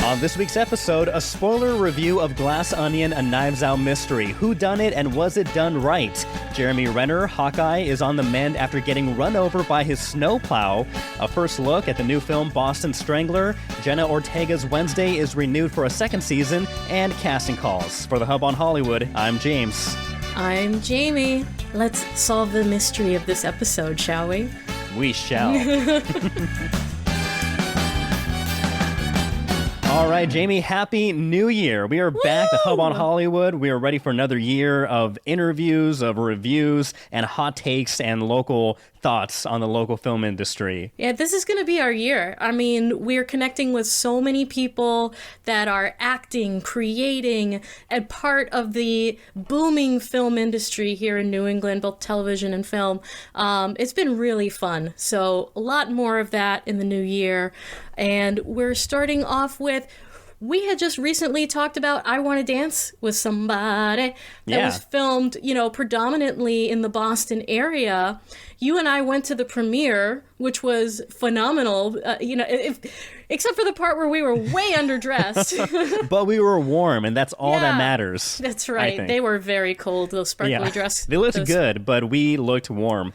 On this week's episode, a spoiler review of Glass Onion, a Knives Out mystery. Who done it and was it done right? Jeremy Renner, Hawkeye, is on the mend after getting run over by his snowplow. A first look at the new film Boston Strangler. Jenna Ortega's Wednesday is renewed for a second season, and casting calls. For the Hub on Hollywood, I'm James. I'm Jamie. Let's solve the mystery of this episode, shall we? We shall. All right, Jamie, Happy New Year. We are back, the Hub on Hollywood. We are ready for another year of interviews, of reviews, and hot takes and local thoughts on the local film industry. Yeah, this is going to be our year. I mean, we're connecting with so many people that are acting, creating, and part of the booming film industry here in New England, both television and film. It's been really fun. So a lot more of that in the new year. And we're starting off with, we had just recently talked about I Want to Dance with Somebody that was filmed, predominantly in the Boston area. You and I went to the premiere, which was phenomenal, except for the part where we were way underdressed. But we were warm, and that's all that matters. That's right. They were very cold, those sparkly dresses. They looked good, but we looked warm.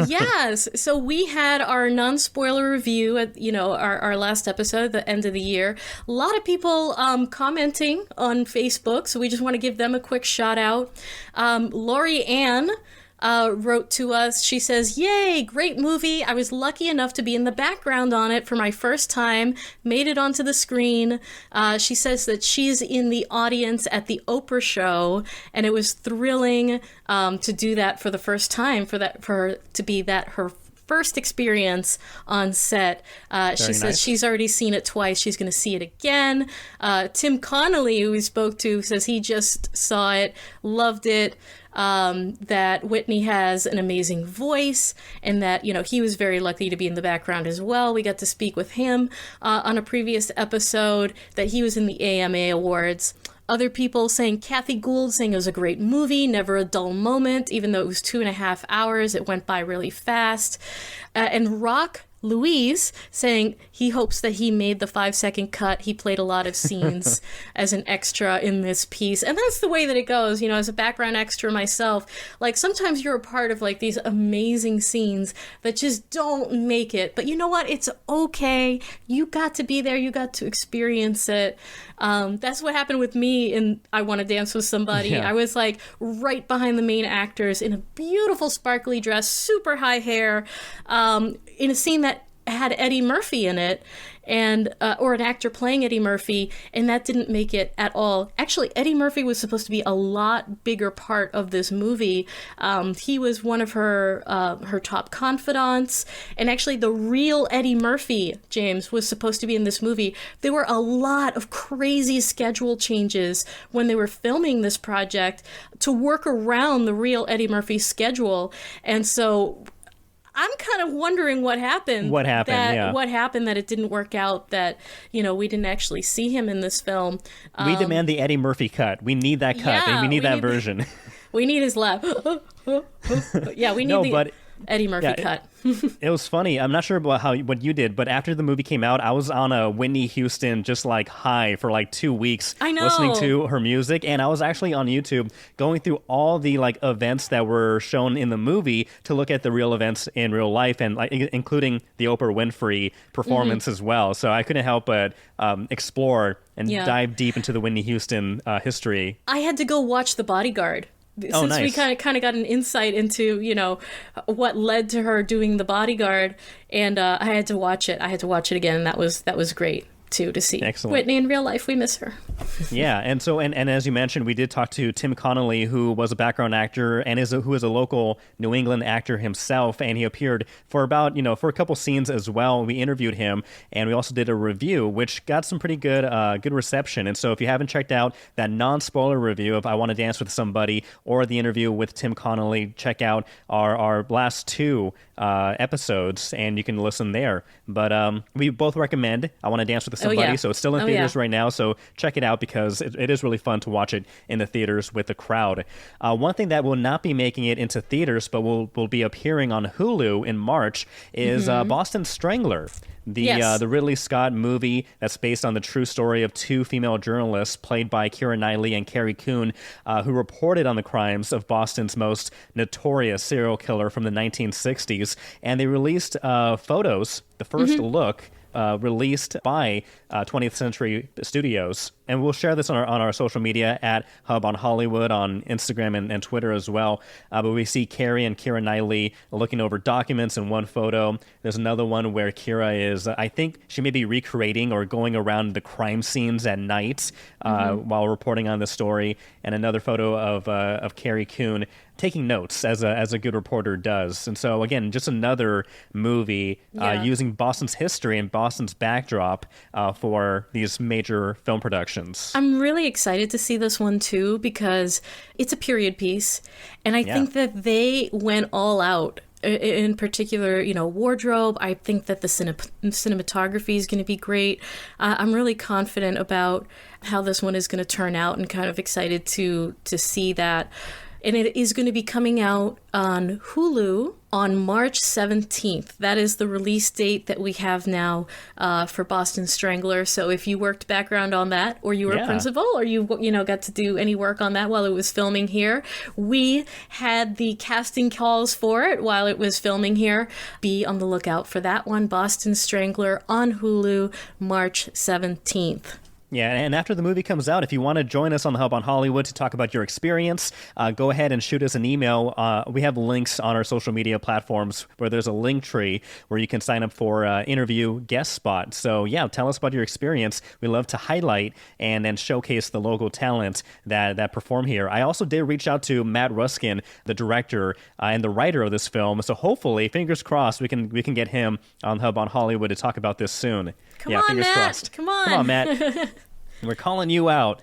Yes. So we had our non-spoiler review at, our last episode at the end of the year. A lot of people commenting on Facebook, so we just want to give them a quick shout out. Lori Ann wrote to us. She says, "Yay, great movie. I was lucky enough to be in the background on it for my first time, made it onto the screen." She says that she's in the audience at the Oprah show, and it was thrilling to do that for the first time, for her to be her first experience on set. She says she's already seen it twice. She's going to see it again. Tim Connolly, who we spoke to, says he just saw it, loved it. That Whitney has an amazing voice, and that, he was very lucky to be in the background as well. We got to speak with him on a previous episode, that he was in the AMA Awards. Other people saying, Kathy Gould saying it was a great movie, never a dull moment, even though it was 2.5 hours, it went by really fast. And Rock Louise saying he hopes that he made the 5-second cut. He played a lot of scenes as an extra in this piece. And that's the way that it goes, as a background extra myself. Like, sometimes you're a part of these amazing scenes that just don't make it. But you know what? It's okay. You got to be there. You got to experience it. That's what happened with me in I Want to Dance with Somebody. Yeah. I was right behind the main actors in a beautiful sparkly dress, super high hair, in a scene that had Eddie Murphy in it, and or an actor playing Eddie Murphy, and that didn't make it at all. Actually, Eddie Murphy was supposed to be a lot bigger part of this movie. He was one of her top confidants, and actually the real Eddie Murphy, James, was supposed to be in this movie. There were a lot of crazy schedule changes when they were filming this project to work around the real Eddie Murphy schedule, and so I'm kind of wondering what happened. What happened that it didn't work out, that, we didn't actually see him in this film. We demand the Eddie Murphy cut. We need that cut, and we need that version. We need his laugh. Yeah, we need the Eddie Murphy cut. It was funny. I'm not sure about what you did, but after the movie came out, I was on a Whitney Houston high for 2 weeks. I know. Listening to her music, and I was actually on YouTube going through all the events that were shown in the movie to look at the real events in real life, and including the Oprah Winfrey performance as well. So I couldn't help but explore and dive deep into the Whitney Houston history. I had to go watch The Bodyguard. Since we kind of got an insight into, what led to her doing The Bodyguard, and I had to watch it. I had to watch it again, and that was great too, to see. Excellent. Whitney in real life. We miss her. Yeah, and so and as you mentioned, we did talk to Tim Connolly, who was a background actor and who is a local New England actor himself, and he appeared for about for a couple scenes as well. We interviewed him, and we also did a review, which got some pretty good reception. And so if you haven't checked out that non-spoiler review of I Want to Dance with Somebody or the interview with Tim Connolly, check out our last two episodes, and you can listen there. But we both recommend I Want to Dance with Somebody, so it's still in theaters right now, so check it out because it is really fun to watch it in the theaters with the crowd. One thing that will not be making it into theaters but will be appearing on Hulu in March is Boston Strangler. Yes. the Ridley Scott movie that's based on the true story of two female journalists played by Keira Knightley and Carrie Coon, who reported on the crimes of Boston's most notorious serial killer from the 1960s. And they released photos, the first look released by 20th Century Studios. And we'll share this on our social media at Hub on Hollywood on Instagram and Twitter as well. But we see Carrie and Keira Knightley looking over documents in one photo. There's another one where Keira is, I think she may be recreating or going around the crime scenes at night while reporting on the story. And another photo of Carrie Coon taking notes as a good reporter does. And so again, just another movie using Boston's history and Boston's backdrop for these major film productions. I'm really excited to see this one too because it's a period piece, and I think that they went all out. In particular, wardrobe. I think that the cinematography is going to be great. I'm really confident about how this one is going to turn out, and kind of excited to see that. And it is going to be coming out on Hulu on March 17th. That is the release date that we have now for Boston Strangler. So if you worked background on that, or you were a principal, or you got to do any work on that while it was filming here, we had the casting calls for it while it was filming here. Be on the lookout for that one, Boston Strangler on Hulu, March 17th. Yeah, and after the movie comes out, if you want to join us on the Hub on Hollywood to talk about your experience, go ahead and shoot us an email. We have links on our social media platforms where there's a link tree where you can sign up for interview guest spot. So yeah, tell us about your experience. We love to highlight and showcase the local talent that perform here. I also did reach out to Matt Ruskin, the director and the writer of this film. So hopefully, fingers crossed, we can get him on Hub on Hollywood to talk about this soon. Come on, fingers Matt. Crossed. Come on. Come on, Matt. We're calling you out.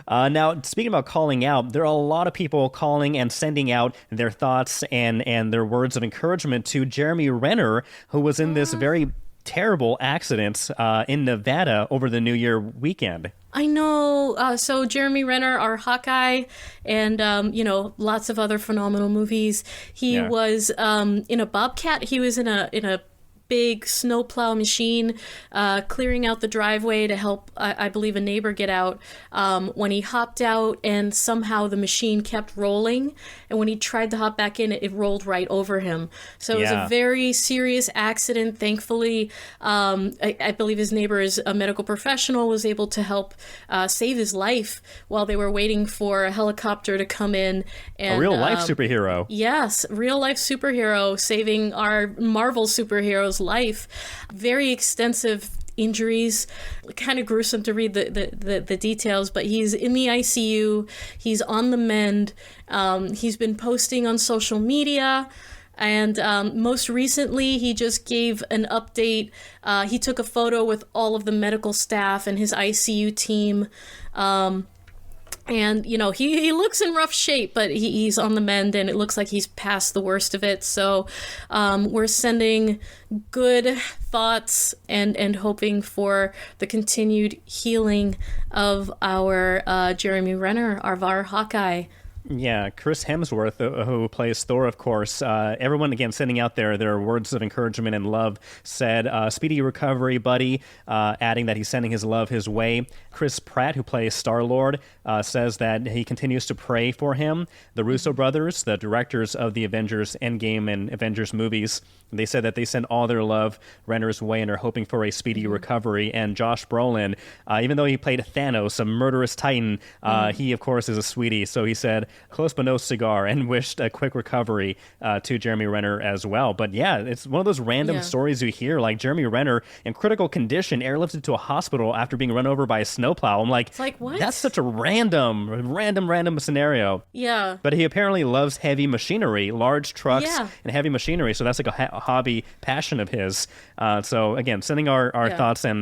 Now, speaking about calling out, there are a lot of people calling and sending out their thoughts and their words of encouragement to Jeremy Renner, who was in this very terrible accident in Nevada over the New Year weekend. I know. So Jeremy Renner, our Hawkeye, and lots of other phenomenal movies. He was in a Bobcat. He was in a big snowplow machine clearing out the driveway to help, I believe, a neighbor get out when he hopped out, and somehow the machine kept rolling, and when he tried to hop back in, it rolled right over him. So it was a very serious accident. Thankfully, I believe his neighbor is a medical professional, was able to help save his life while they were waiting for a helicopter to come in. And, a real-life superhero. Yes, real-life superhero saving our Marvel superheroes' life. Very extensive injuries, kind of gruesome to read the details, but he's in the ICU. He's on the mend. He's been posting on social media. And most recently, he just gave an update. He took a photo with all of the medical staff and his ICU team. And, he looks in rough shape, but he's on the mend, and it looks like he's past the worst of it. So we're sending good thoughts and hoping for the continued healing of our Jeremy Renner, our Hawkeye. Yeah, Chris Hemsworth, who plays Thor, of course. Everyone, again, sending out their words of encouragement and love, said, speedy recovery, buddy, adding that he's sending his love his way. Chris Pratt, who plays Star-Lord, says that he continues to pray for him. The Russo brothers, the directors of the Avengers Endgame and Avengers movies, they said that they send all their love Renner's way and are hoping for a speedy recovery. And Josh Brolin, even though he played Thanos, a murderous titan, he, of course, is a sweetie. So he said, close but no cigar, and wished a quick recovery to Jeremy Renner as well. But yeah, it's one of those random stories you hear, like Jeremy Renner in critical condition, airlifted to a hospital after being run over by a snowplow. I'm like, it's like, what? That's such a random scenario. Yeah. But he apparently loves heavy machinery, large trucks and heavy machinery. So that's like a hobby passion of his. So again, sending our thoughts and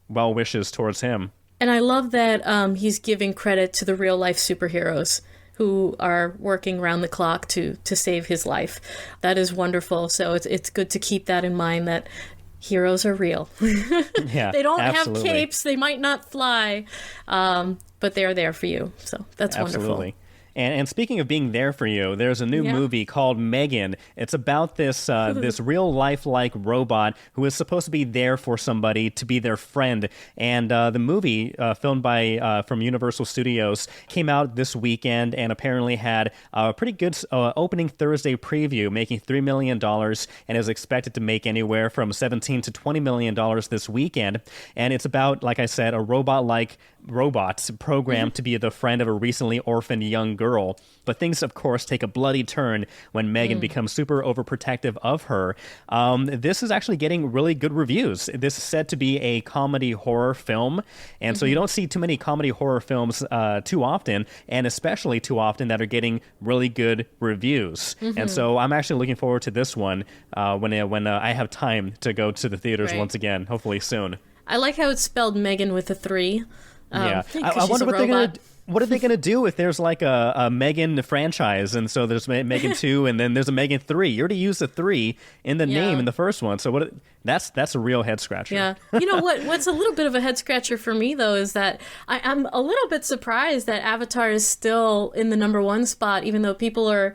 well wishes towards him. And I love that he's giving credit to the real life superheroes who are working round the clock to save his life. That is wonderful. So it's good to keep that in mind, that heroes are real. Yeah, they don't absolutely. have capes. They might not fly, but they're there for you. So that's absolutely. wonderful. And speaking of being there for you, there's a new movie called Megan. It's about this this real life-like robot who is supposed to be there for somebody, to be their friend. And the movie, filmed by from Universal Studios, came out this weekend and apparently had a pretty good opening Thursday preview, making $3 million, and is expected to make anywhere from $17 to $20 million this weekend. And it's about, like I said, a robot-like robots programmed to be the friend of a recently orphaned young girl. But things, of course, take a bloody turn when Megan becomes super overprotective of her. This is actually getting really good reviews. This is said to be a comedy horror film, and so you don't see too many comedy horror films too often, and especially too often that are getting really good reviews. And so I'm actually looking forward to this one when I have time to go to the theaters once again, hopefully soon. I like how it's spelled Megan with a 3. I wonder what are they gonna do if there's like a Megan franchise, and so there's Megan 2 and then there's a Megan 3. You already used a 3 in the name in the first one, so that's a real head scratcher. Yeah. You know what's a little bit of a head scratcher for me though is that I'm a little bit surprised that Avatar is still in the #1 spot, even though people are,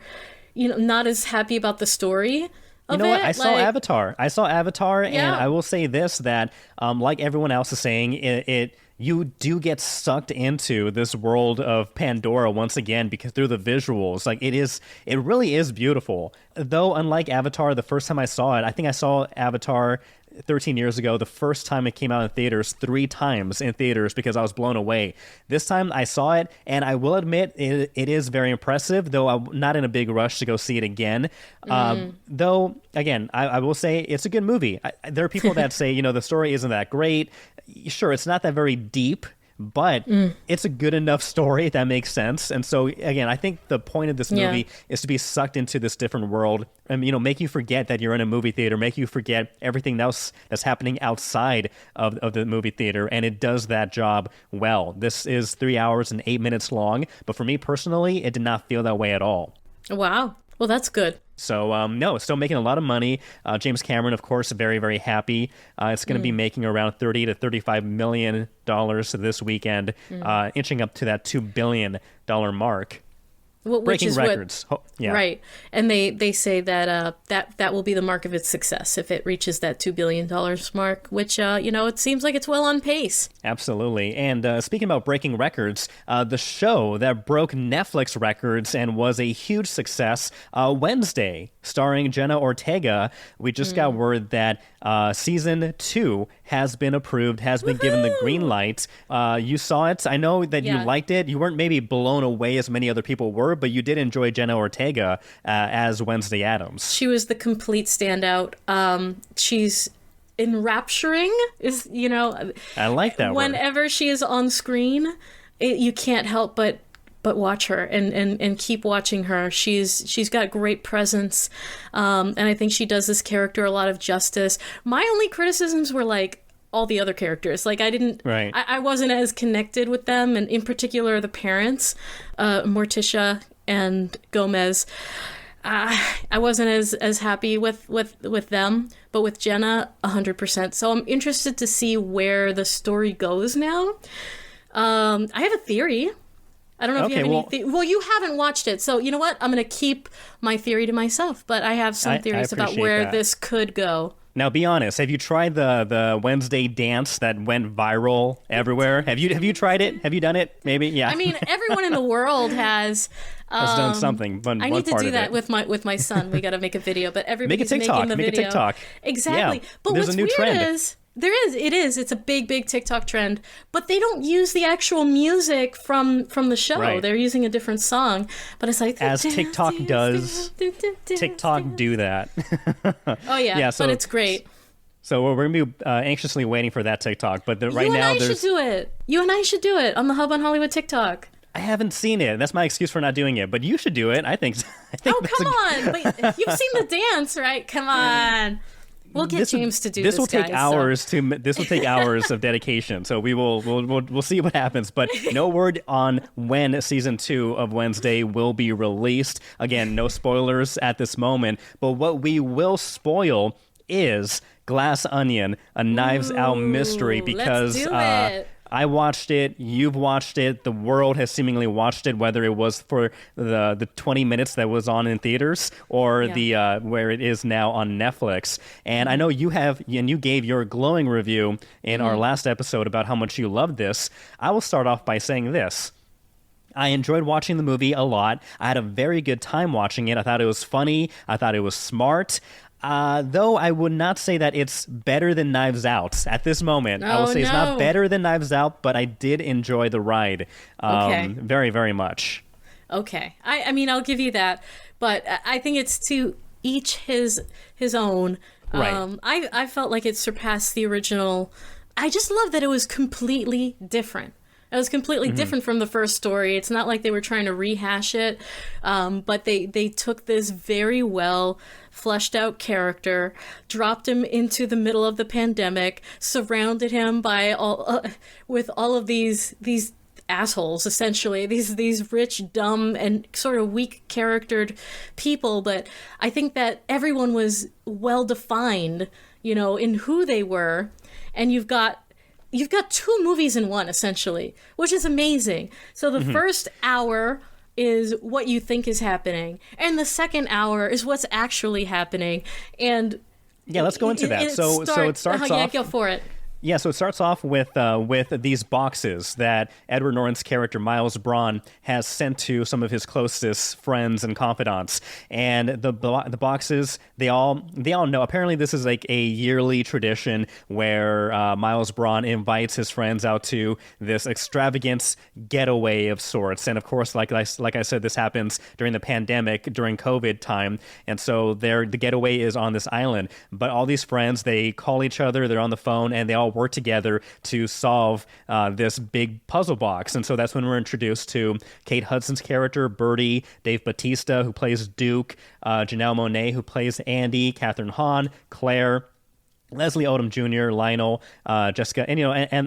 not as happy about the story. You know what? I saw Avatar, and I will say this, that like everyone else is saying, you do get sucked into this world of Pandora once again, because through the visuals, like it really is beautiful. Though unlike Avatar, the first time I saw it, I think I saw Avatar 13 years ago, the first time it came out in theaters, 3 times in theaters, because I was blown away. This time I saw it, and I will admit it is very impressive, though I'm not in a big rush to go see it again. Though, again, I will say it's a good movie. There are people that say, the story isn't that great. Sure, it's not that very deep, but it's a good enough story that makes sense. And so, again, I think the point of this movie is to be sucked into this different world and, make you forget that you're in a movie theater, make you forget everything else that's happening outside of the movie theater. And it does that job well. This is 3 hours and 8 minutes long, but for me personally, it did not feel that way at all. Wow. Well, that's good. So, no, it's still making a lot of money. James Cameron, of course, very, very happy. It's going to be making around $30 to $35 million this weekend, inching up to that $2 billion mark. Breaking records. Right. And they say that that will be the mark of its success if it reaches that $2 billion mark, which, it seems like it's well on pace. Absolutely. And speaking about breaking records, the show that broke Netflix records and was a huge success, Wednesday, starring Jenna Ortega, we just got word that season 2 has been approved, has been given the green light. You saw it. I know that you liked it. You weren't maybe blown away as many other people were, but you did enjoy Jenna Ortega as Wednesday Addams. She was the complete standout. She's enrapturing, I like that whenever word. she is on screen, you can't help but watch her and keep watching her. She's got great presence, and I think she does this character a lot of justice. My only criticisms were like all the other characters. Like I wasn't as connected with them, and in particular the parents, Morticia and Gomez. I wasn't as happy with them, but with Jenna, 100%. So I'm interested to see where the story goes now. I have a theory. I don't know if you have any well, you haven't watched it, so you know what? I'm going to keep my theory to myself, but I have some theories about where this could go. Now, be honest. Have you tried the Wednesday dance that went viral everywhere? Have you tried it? Have you done it? Maybe, yeah. I mean, everyone in the world has done something. I need to do that with my son. We got to make a video, but everybody's making the video. Make a TikTok. Exactly. Yeah. But There's what's a new weird trend. is it's a big TikTok trend, but they don't use the actual music from the show. Right. They're using a different song, but it's like as TikTok does. TikTok do that. Oh yeah, but it's great. So we're going to be anxiously waiting for that TikTok, but right now should do it. You and I should do it on the Hub on Hollywood TikTok. I haven't seen it. That's my excuse for not doing it, but you should do it. I think come on. But you've seen the dance, right? Come on. We'll get James to do this. This will take hours of dedication. So we'll see what happens. But no word on when season 2 of Wednesday will be released. Again, no spoilers at this moment. But what we will spoil is Glass Onion, a Knives Out mystery, because I watched it. You've watched it. The world has seemingly watched it, whether it was for the 20 minutes that was on in theaters or the where it is now on Netflix. And I know you have, and you gave your glowing review in our last episode about how much you loved this. I will start off by saying this. I enjoyed watching the movie a lot. I had a very good time watching it. I thought it was funny. I thought it was smart. Though I would not say that it's better than Knives Out at this moment. I will say it's not better than Knives Out, but I did enjoy the ride very, very much. Okay. I mean, I'll give you that. But I think it's to each his own. Right. I felt like it surpassed the original. I just love that it was completely different. It was completely different from the first story. It's not like they were trying to rehash it, but they took this very well fleshed out character, dropped him into the middle of the pandemic, surrounded him by with all of these assholes, essentially, these rich, dumb, and sort of weak charactered people. But I think that everyone was well defined, in who they were, and you've got two movies in one, essentially, which is amazing. So the first hour is what you think is happening, and the second hour is what's actually happening. And yeah, let's go into that. So it starts off. Yeah, go for it. Yeah, so it starts off with these boxes that Edward Norton's character Miles Braun has sent to some of his closest friends and confidants, and the boxes they all know. Apparently, this is like a yearly tradition where Miles Braun invites his friends out to this extravagant getaway of sorts, and of course, like I said, this happens during the pandemic, during COVID time, and so the getaway is on this island. But all these friends, they call each other, they're on the phone, and they all work together to solve this big puzzle box. And so that's when we're introduced to Kate Hudson's character, Birdie, Dave Bautista, who plays Duke, Janelle Monáe, who plays Andy, Catherine Hahn, Claire, Leslie Odom Jr., Lionel, Jessica, and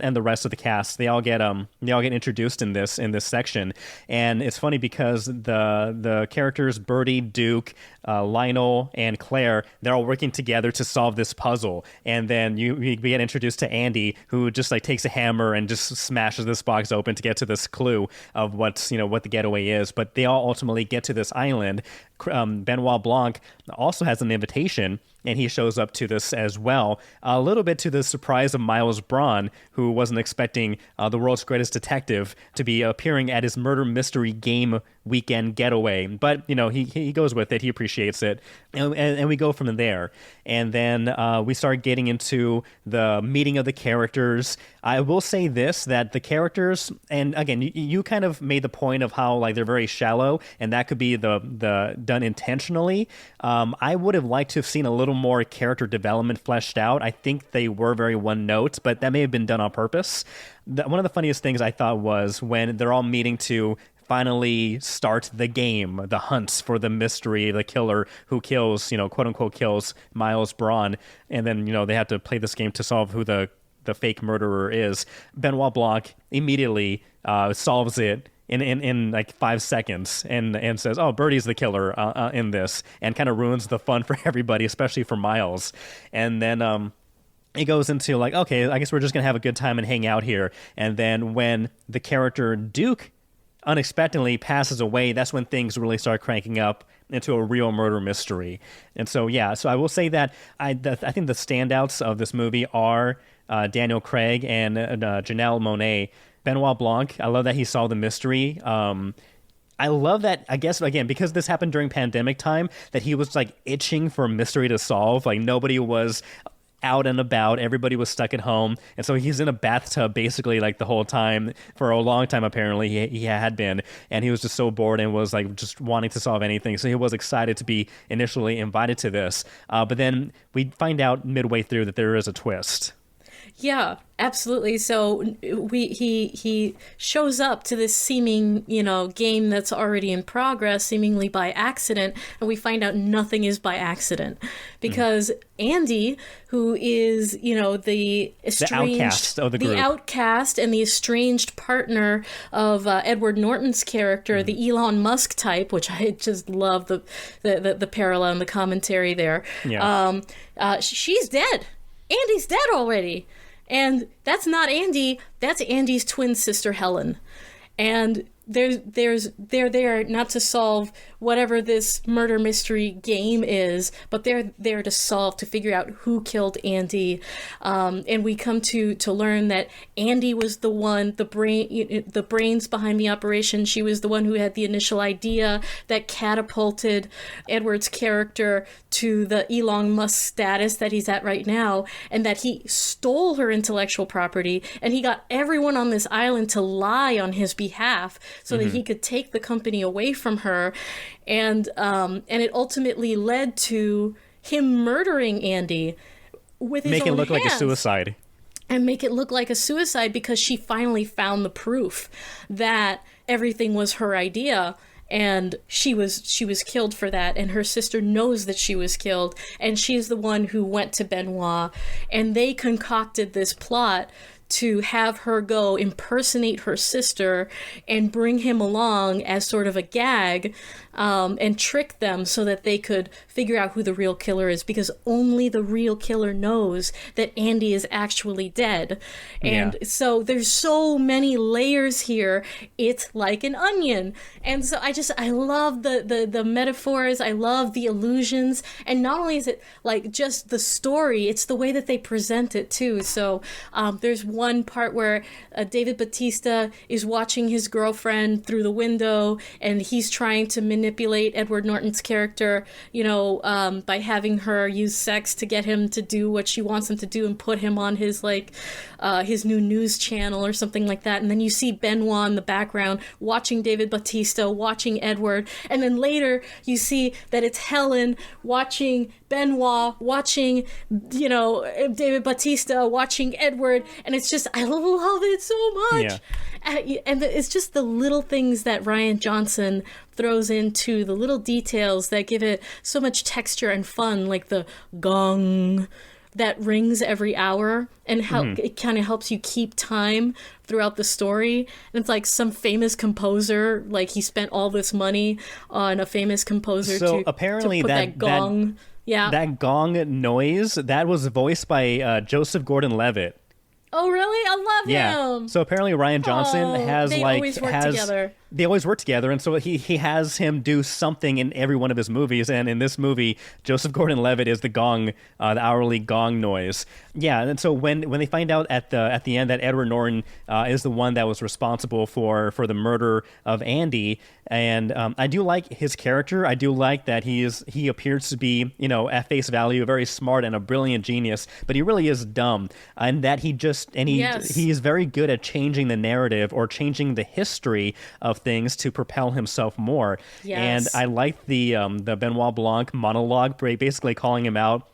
and the rest of the cast. They all get introduced in this section, and it's funny because the characters Birdie, Duke, Lionel, and Claire, they're all working together to solve this puzzle, and then we get introduced to Andy, who just like takes a hammer and just smashes this box open to get to this clue of what the getaway is. But they all ultimately get to this island. Benoit Blanc also has an invitation, and he shows up to this as well, a little bit to the surprise of Miles Braun, who wasn't expecting the world's greatest detective to be appearing at his murder mystery game weekend getaway. But, he goes with it. He appreciates it. And we go from there. And then we start getting into the meeting of the characters. I will say this, that the characters, and again, you kind of made the point of how like they're very shallow, and that could be the done intentionally. I would have liked to have seen a little more character development fleshed out. I think they were very one note, but that may have been done on purpose. One of the funniest things I thought was when they're all meeting to finally start the game, the hunts for the mystery, the killer who kills, quote unquote kills Miles Braun, and then they have to play this game to solve who the fake murderer is. Benoit Blanc immediately solves it in like 5 seconds and says, "Oh, Birdie's the killer in this," and kind of ruins the fun for everybody, especially for Miles. And then it goes into like, okay, I guess we're just gonna have a good time and hang out here. And then when the character Duke unexpectedly passes away, that's when things really start cranking up into a real murder mystery. And so so I will say that I think the standouts of this movie are Daniel Craig and Janelle Monáe. Benoit Blanc, I love that he solved the mystery. I love that, I guess, again, because this happened during pandemic time, that he was like itching for a mystery to solve. Like nobody was out and about, everybody was stuck at home, and so he's in a bathtub basically like the whole time, for a long time apparently he had been, and he was just so bored and was like just wanting to solve anything. So he was excited to be initially invited to this, but then we find out midway through that there is a twist. Yeah, absolutely. So he shows up to this seeming, game that's already in progress, seemingly by accident, and we find out nothing is by accident, because Andy, who is, the estranged, the outcast of the group, the outcast and the estranged partner of Edward Norton's character, the Elon Musk type, which I just love the parallel and the commentary there. Yeah. She's dead. Andy's dead already. And that's not Andy, that's Andy's twin sister Helen. And they're there not to solve whatever this murder mystery game is, but they're there to figure out who killed Andy. And we come to learn that Andy was the brains behind the operation. She was the one who had the initial idea that catapulted Edward's character to the Elon Musk status that he's at right now, and that he stole her intellectual property, and he got everyone on this island to lie on his behalf so that he could take the company away from her. And it ultimately led to him murdering Andy with his Make it own look like a hands. suicide. And make it look like a suicide because she finally found the proof that everything was her idea, and she was killed for that, and her sister knows that she was killed, and she's the one who went to Benoit, and they concocted this plot to have her go impersonate her sister and bring him along as sort of a gag, and trick them so that they could figure out who the real killer is, because only the real killer knows that Andy is actually dead. And so there's so many layers here. It's like an onion. And so I love the metaphors. I love the illusions. And not only is it like just the story, it's the way that they present it too. So there's one part where David Bautista is watching his girlfriend through the window, and he's trying to manipulate Edward Norton's character, by having her use sex to get him to do what she wants him to do and put him on his his new news channel or something like that. And then you see Benoit in the background watching David Bautista, watching Edward. And then later you see that it's Helen watching Benoit, watching, David Bautista, watching Edward. And it's just, I love it so much. Yeah. And it's just the little things that Rian Johnson throws into, the little details that give it so much texture and fun, like the gong that rings every hour, and it kind of helps you keep time throughout the story. And it's like some famous composer, like he spent all this money on a famous composer So apparently to put that gong. That gong noise, that was voiced by Joseph Gordon-Levitt. Oh, really? I love him. So apparently Rian Johnson has they always work together. They always work together, and so he has him do something in every one of his movies. And in this movie, Joseph Gordon-Levitt is the gong, the hourly gong noise. Yeah, and so when they find out at the end that Edward Norton is the one that was responsible for the murder of Andy, and I do like his character. I do like that he appears to be, at face value, very smart and a brilliant genius, but he really is dumb, and that he is very good at changing the narrative or changing the history of things to propel himself more. Yes. And I like the Benoit Blanc monologue, basically calling him out,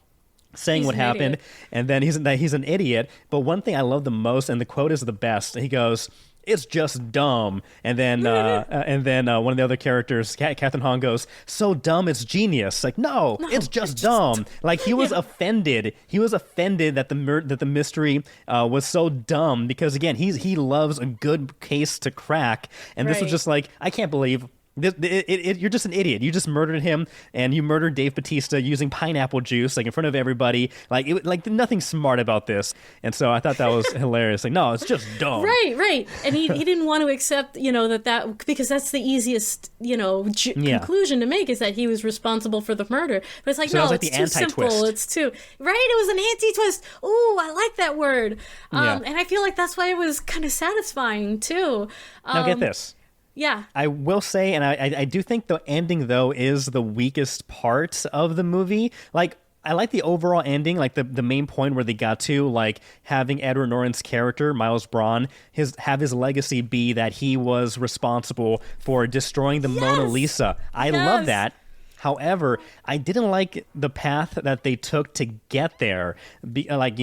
saying what happened, and then he's an idiot. But one thing I love the most, and the quote is the best, he goes, "It's just dumb." And then one of the other characters, Catherine Hahn, goes, "So dumb it's genius." Like, no, it's just dumb. Like, he was offended. He was offended that the mystery was so dumb, because again, he loves a good case to crack, and this was just like, I can't believe. You're just an idiot. You just murdered him, and you murdered Dave Bautista using pineapple juice, like in front of everybody. Like nothing smart about this. And so I thought that was hilarious. Like, no, it's just dumb. Right. And he didn't want to accept, that because that's the easiest, conclusion to make, is that he was responsible for the murder. But it's like, so no, like it's too simple. It's too right. It was an anti-twist. Ooh, I like that word. And I feel like that's why it was kind of satisfying too. Now get this. Yeah. I will say, and I do think the ending, though, is the weakest part of the movie. Like, I like the overall ending, like the main point where they got to, like having Edward Norton's character, Miles Braun, have his legacy be that he was responsible for destroying the Mona Lisa. I love that. However, I didn't like the path that they took to get there. With Helen,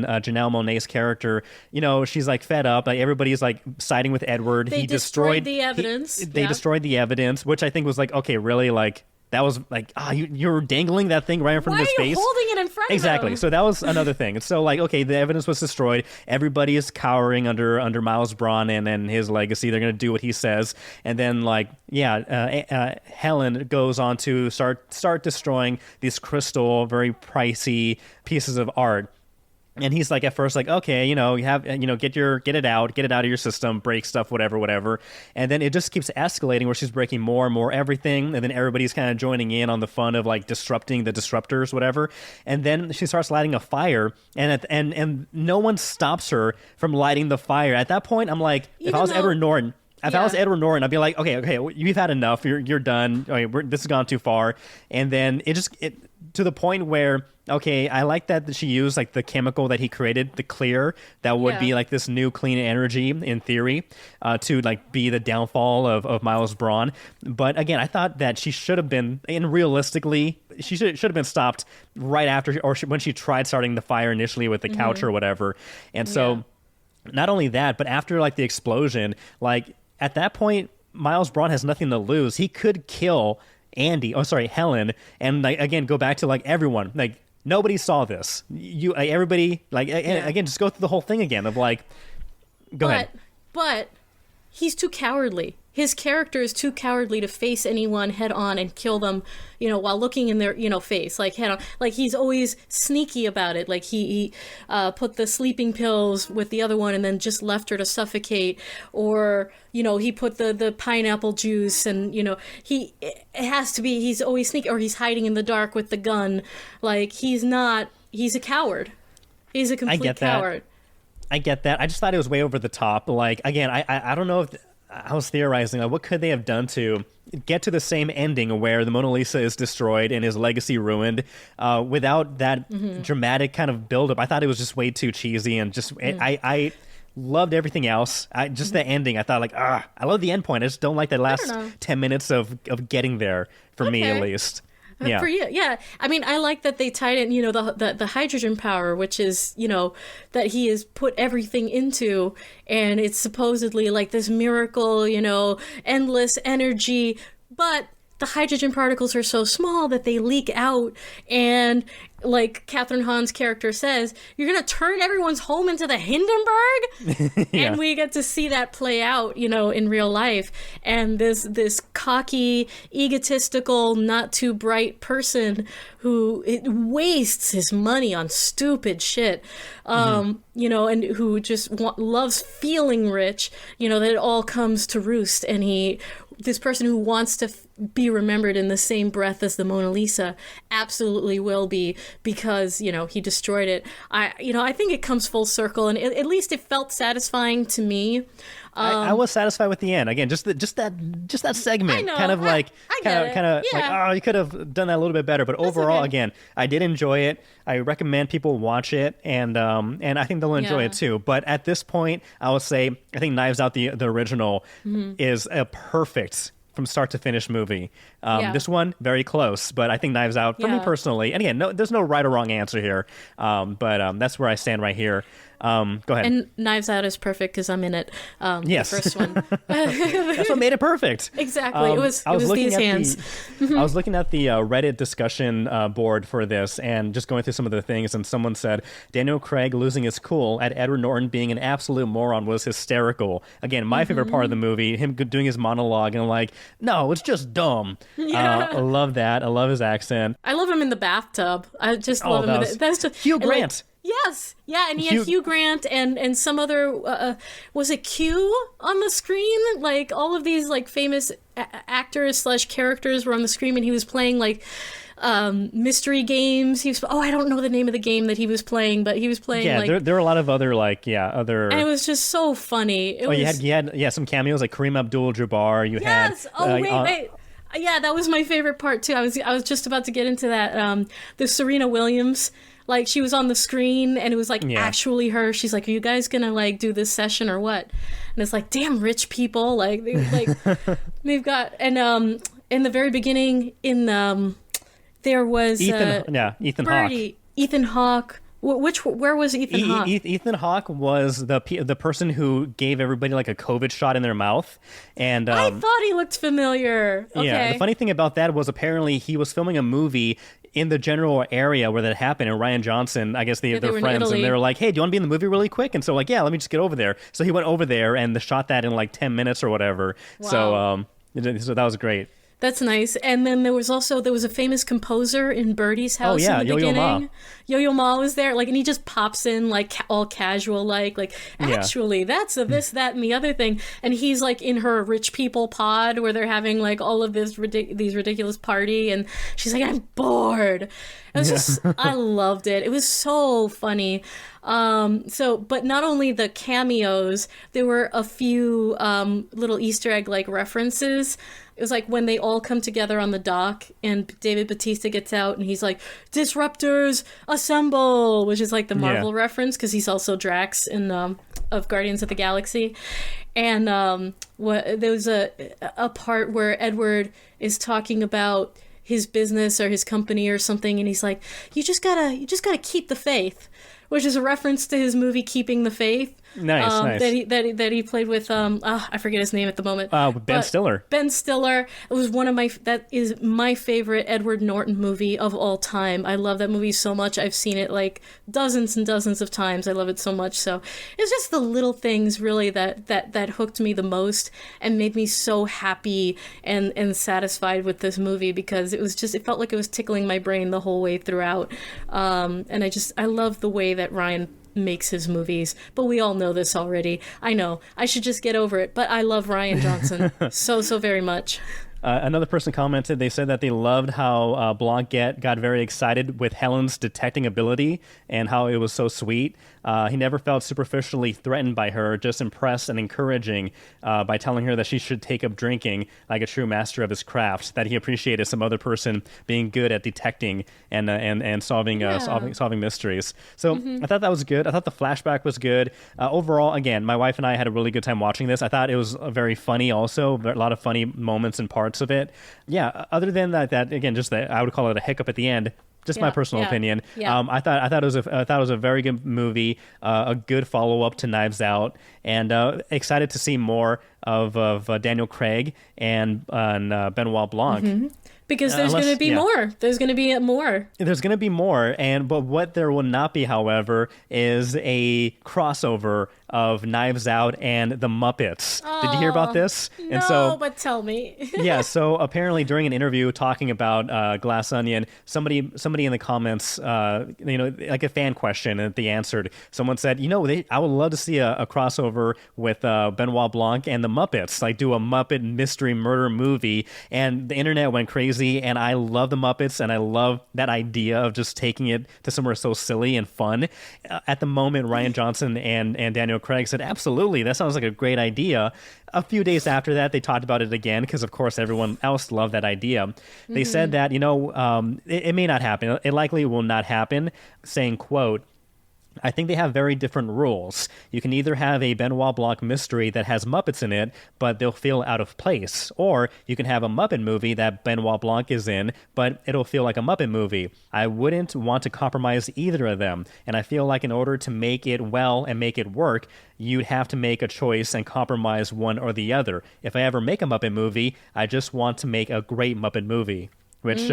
Janelle Monáe's character, she's like fed up. Like, everybody's like siding with Edward. They destroyed the evidence. They destroyed the evidence, which I think was like, okay, really, like. That was like, you're dangling that thing right in front of his face. Why are you holding it in front of him? Exactly. So that was another thing. And so, like, okay, the evidence was destroyed. Everybody is cowering under Miles Braun and his legacy. They're going to do what he says. And then, like, Helen goes on to start destroying these crystal, very pricey pieces of art. And he's like, at first, like, okay, you have, get it out of your system, break stuff, whatever. And then it just keeps escalating where she's breaking more and more everything. And then everybody's kind of joining in on the fun of like disrupting the disruptors, whatever. And then she starts lighting a fire, and no one stops her from lighting the fire. At that point, I'm like, if I was Edward Norton, I'd be like, okay, you've had enough. You're done. Okay, this has gone too far. And then it to the point where, okay, I like that she used like the chemical that he created, the clear, that would be like this new clean energy in theory, to like be the downfall of Miles Braun. But again, I thought that she should have been, and realistically, she should have been stopped right after, when she tried starting the fire initially with the couch or whatever. And so not only that, but after like the explosion, like at that point, Miles Braun has nothing to lose. He could kill Helen, and like again go back to like everyone, like nobody saw this. Everybody, like again, just go through the whole thing again of like, go ahead. But he's too cowardly. His character is too cowardly to face anyone head on and kill them, while looking in their, face, like head on. Like he's always sneaky about it. Like he put the sleeping pills with the other one and then just left her to suffocate. Or, he put the pineapple juice and, it has to be, he's always sneaky, or he's hiding in the dark with the gun. Like he's a coward. He's a complete coward. I get that. I just thought it was way over the top. Like, again, I don't know if... I was theorizing, like, what could they have done to get to the same ending where the Mona Lisa is destroyed and his legacy ruined, without that dramatic kind of buildup? I thought it was just way too cheesy, and just I loved everything else. Just the ending, I thought like, I love the end point. I just don't like that last 10 minutes of getting there, for me at least. Yeah. For you, yeah. I mean, I like that they tied in, the hydrogen power, which is, that he has put everything into, and it's supposedly like this miracle, endless energy, but the hydrogen particles are so small that they leak out, and like Catherine Hahn's character says, you're going to turn everyone's home into the Hindenburg? And we get to see that play out, in real life. And this cocky, egotistical, not too bright person who wastes his money on stupid shit, and who just loves feeling rich, that it all comes to roost. And this person who wants to be remembered in the same breath as the Mona Lisa absolutely will be, because he destroyed it. I think it comes full circle, and at least it felt satisfying to me. I was satisfied with the end. Again, just that segment, kind of like oh, you could have done that a little bit better. But overall, again, I did enjoy it. I recommend people watch it, and I think they'll enjoy it too. But at this point, I would say I think Knives Out, the original, is a perfect from start to finish movie. This one, very close, but I think Knives Out, for me personally, and again, there's no right or wrong answer here, but that's where I stand right here. Go ahead. And Knives Out is perfect because I'm in it. Yes. The first one. That's what made it perfect. Exactly. It was these hands. I was looking at the Reddit discussion board for this and just going through some of the things, and someone said Daniel Craig losing his cool at Edward Norton being an absolute moron was hysterical. Again, my favorite part of the movie, him doing his monologue, and I'm like, no, it's just dumb. I love that. I love his accent. I love him in the bathtub. I just love him. That's just Hugh Grant. Yes, yeah, and he had Hugh Grant and some other, was it Q on the screen? Like, all of these, like, famous actors / characters were on the screen, and he was playing, like, mystery games. I don't know the name of the game that he was playing, but he was playing, there are a lot of other, other... And it was just so funny. You had some cameos, like Kareem Abdul-Jabbar, wait. Yeah, that was my favorite part, too. I was just about to get into that. The Serena Williams... Like, she was on the screen, and it was, actually her. She's like, are you guys gonna, do this session or what? And it's like, damn rich people. Like, they've got... And in the very beginning, there was... Ethan Birdie, Hawke. Ethan Hawke. Where was Ethan Hawke? Ethan Hawke was the person who gave everybody, a COVID shot in their mouth. And I thought he looked familiar. Okay. Yeah, the funny thing about that was apparently he was filming a movie in the general area where that happened, and Ryan Johnson, I guess they're friends, and they were like, hey, do you want to be in the movie really quick? And so yeah, let me just get over there. So he went over there and shot that in 10 minutes or whatever. Wow. So that was great. That's nice. And then there was a famous composer in Birdie's house in the Yo-Yo Ma. beginning. Yo-Yo Ma was there, like, and he just pops in like all casual, like actually that's a this, that, and the other thing. And he's like in her rich people pod where they're having like all of these ridiculous party, and she's like, I'm bored. It was just, I loved it. It was so funny. But not only the cameos, there were a few little Easter egg like references. It was like when they all come together on the dock and David Bautista gets out and he's like, Disruptors, assemble, which is like the Marvel reference because he's also Drax in of Guardians of the Galaxy. And there was a part where Edward is talking about his business or his company or something, and he's like, you just gotta keep the faith, which is a reference to his movie Keeping the Faith. Nice. That he played with I forget his name at the moment. Ben Stiller. Ben Stiller. It was that is my favorite Edward Norton movie of all time. I love that movie so much. I've seen it like dozens and dozens of times. I love it so much. So it's just the little things really that hooked me the most and made me so happy and satisfied with this movie, because it felt like it was tickling my brain the whole way throughout. And I love the way that Ryan makes his movies, but we all know this already. I know I should just get over it, but I love Ryan Johnson so very much. Another person commented, they said that they loved how Blanc got very excited with Helen's detecting ability and how it was so sweet. He never felt superficially threatened by her, just impressed and encouraging by telling her that she should take up drinking like a true master of his craft, that he appreciated some other person being good at detecting and solving mysteries. So I thought that was good. I thought the flashback was good. Overall, again, my wife and I had a really good time watching this. I thought it was very funny also, a lot of funny moments and parts of it. Yeah, other than that again, just that I would call it a hiccup at the end. Just my personal opinion. Yeah. I thought it was a very good movie, a good follow up to Knives Out, and excited to see more of Daniel Craig and Benoit Blanc. Mm-hmm. Because there's going to be more. There's going to be more. There's going to be more, but what there will not be, however, is a crossover of Knives Out and the Muppets. Oh, did you hear about this? No, but tell me. Yeah, so apparently during an interview talking about Glass Onion, somebody in the comments, like a fan question that they answered, someone said, I would love to see a crossover with Benoit Blanc and the Muppets, like do a Muppet mystery murder movie, and the internet went crazy. And I love the Muppets, and I love that idea of just taking it to somewhere so silly and fun. At the moment, Ryan Johnson and Daniel Craig said, absolutely, that sounds like a great idea. A few days after that, they talked about it again because, of course, everyone else loved that idea. They said that, it may not happen. It likely will not happen, saying, quote, I think they have very different rules. You can either have a Benoit Blanc mystery that has Muppets in it, but they'll feel out of place. Or you can have a Muppet movie that Benoit Blanc is in, but it'll feel like a Muppet movie. I wouldn't want to compromise either of them. And I feel like in order to make it well and make it work, you'd have to make a choice and compromise one or the other. If I ever make a Muppet movie, I just want to make a great Muppet movie. Which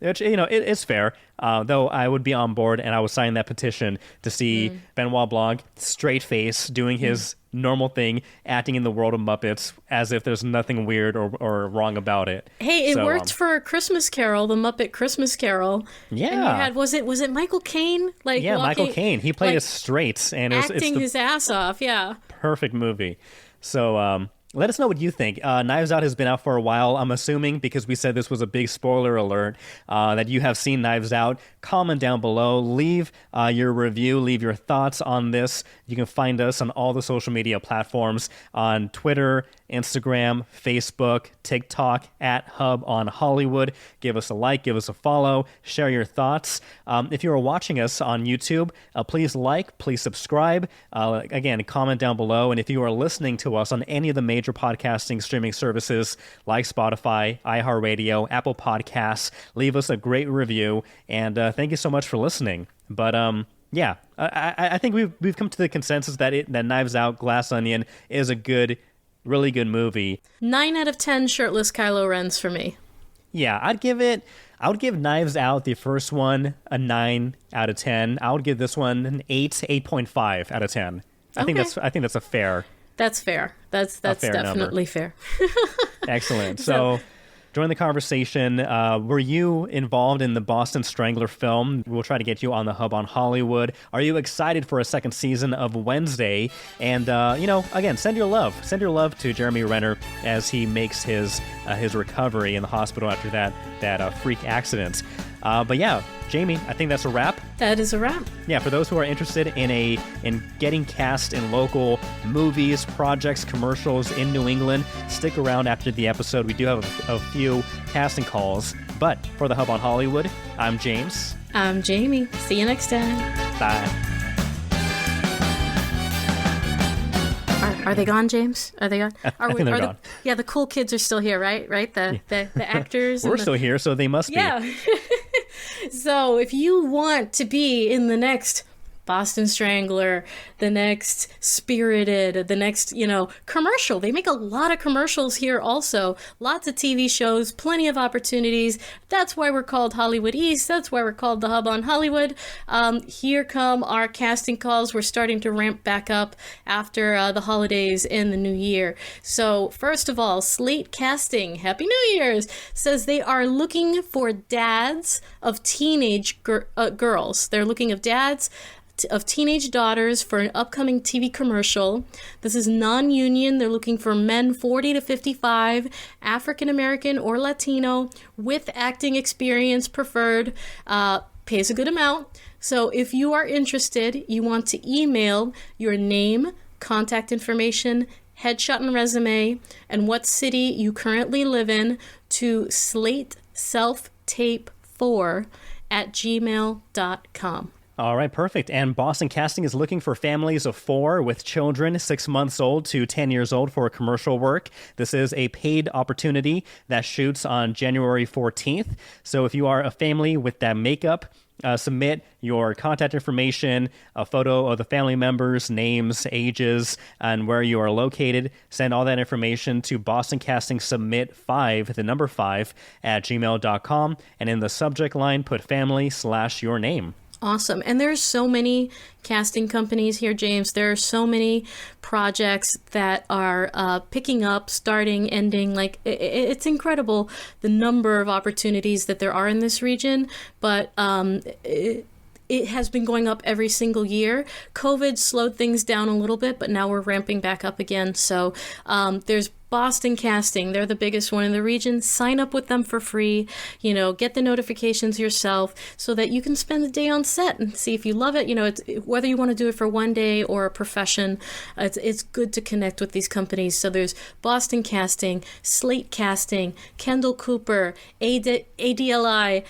it's fair, though I would be on board and I would sign that petition to see Benoit Blanc, straight face, doing his normal thing, acting in the world of Muppets as if there's nothing weird or wrong about it. Hey, it worked for Christmas Carol, the Muppet Christmas Carol. Yeah. And you had, was it Michael Caine? Michael Caine. He played it straight. And acting his ass off, yeah. Perfect movie. So, let us know what you think. Knives Out has been out for a while, I'm assuming, because we said this was a big spoiler alert, that you have seen Knives Out. Comment down below. Leave your review. Leave your thoughts on this. You can find us on all the social media platforms, on Twitter, Instagram, Facebook, TikTok, at Hub on Hollywood. Give us a like, give us a follow, share your thoughts. If you are watching us on YouTube, please like, please subscribe. Again, comment down below. And if you are listening to us on any of the major podcasting streaming services like Spotify, iHeartRadio, Apple Podcasts, leave us a great review. And thank you so much for listening. But I think we've come to the consensus that Knives Out, Glass Onion is a really good movie. 9 out of 10 shirtless Kylo Rens for me. Yeah, I would give Knives Out, the first one, a 9 out of 10. I would give this one an 8.5 out of 10. I think that's a fair. That's fair. That's definitely number. Fair. Excellent. So Join the conversation. Were you involved in the Boston Strangler film? We'll try to get you on the Hub on Hollywood. Are you excited for a second season of Wednesday? And, again, send your love. Send your love to Jeremy Renner as he makes his recovery in the hospital after that freak accident. But yeah, Jamie, I think that's a wrap. That is a wrap. Yeah, for those who are interested in getting cast in local movies, projects, commercials in New England, stick around after the episode. We do have a few casting calls. But for the Hub on Hollywood, I'm James. I'm Jamie. See you next time. Bye. Are they gone, James? Are they gone? I think they're gone. Yeah, the cool kids are still here, right? The actors. We're still here, so they must be. Yeah. So if you want to be in the next Boston Strangler, the next Spirited, the next, commercial. They make a lot of commercials here also. Lots of TV shows, plenty of opportunities. That's why we're called Hollywood East. That's why we're called the Hub on Hollywood. Here come our casting calls. We're starting to ramp back up after the holidays and the new year. So first of all, Slate Casting, Happy New Year's, says they are looking for dads of teenage girls. They're looking of dads of teenage daughters for an upcoming TV commercial. This is non-union. They're looking for men 40 to 55, African American or Latino, with acting experience preferred. Pays a good amount. So if you are interested, you want to email your name, contact information, headshot and resume, and what city you currently live in to slateselftape4@gmail.com. All right, perfect. And Boston Casting is looking for families of 4 with children 6 months old to 10 years old for commercial work. This is a paid opportunity that shoots on January 14th. So if you are a family with that makeup, submit your contact information, a photo of the family members, names, ages, and where you are located. Send all that information to Boston Casting Submit 5, the number 5, @gmail.com. And in the subject line, put family/your name. Awesome. And there's so many casting companies here, James. There are so many projects that are picking up, starting, ending. Like, it's incredible the number of opportunities that there are in this region. But it has been going up every single year. COVID slowed things down a little bit, but now we're ramping back up again. So there's Boston Casting. They're the biggest one in the region. Sign up with them for free. Get the notifications yourself so that you can spend the day on set and see if you love it. It's, whether you want to do it for one day or a profession, it's good to connect with these companies. So there's Boston Casting, Slate Casting, Kendall Cooper, ADLI.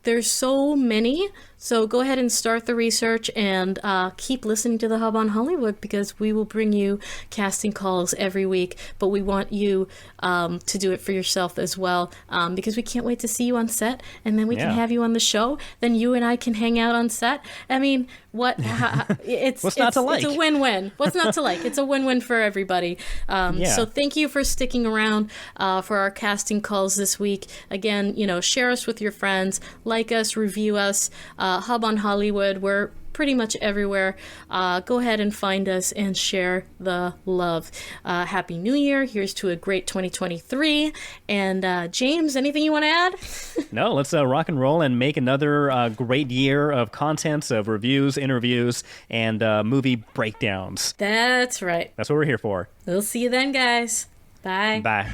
There's so many. So go ahead and start the research and keep listening to the Hub on Hollywood, because we will bring you casting calls every week. But we want you to do it for yourself as well, because we can't wait to see you on set, and then we can have you on the show. Then you and I can hang out on set. I mean, what's not to like? It's a win-win. What's not to like? It's a win-win for everybody. So thank you for sticking around for our casting calls this week. Again, share us with your friends, like us, review us. Hub on Hollywood. We're pretty much everywhere. Go ahead and find us and share the love. Happy New Year. Here's to a great 2023. And James, anything you want to add? No, let's rock and roll and make another great year of contents, of reviews, interviews, and movie breakdowns. That's right. That's what we're here for. We'll see you then, guys. Bye. Bye.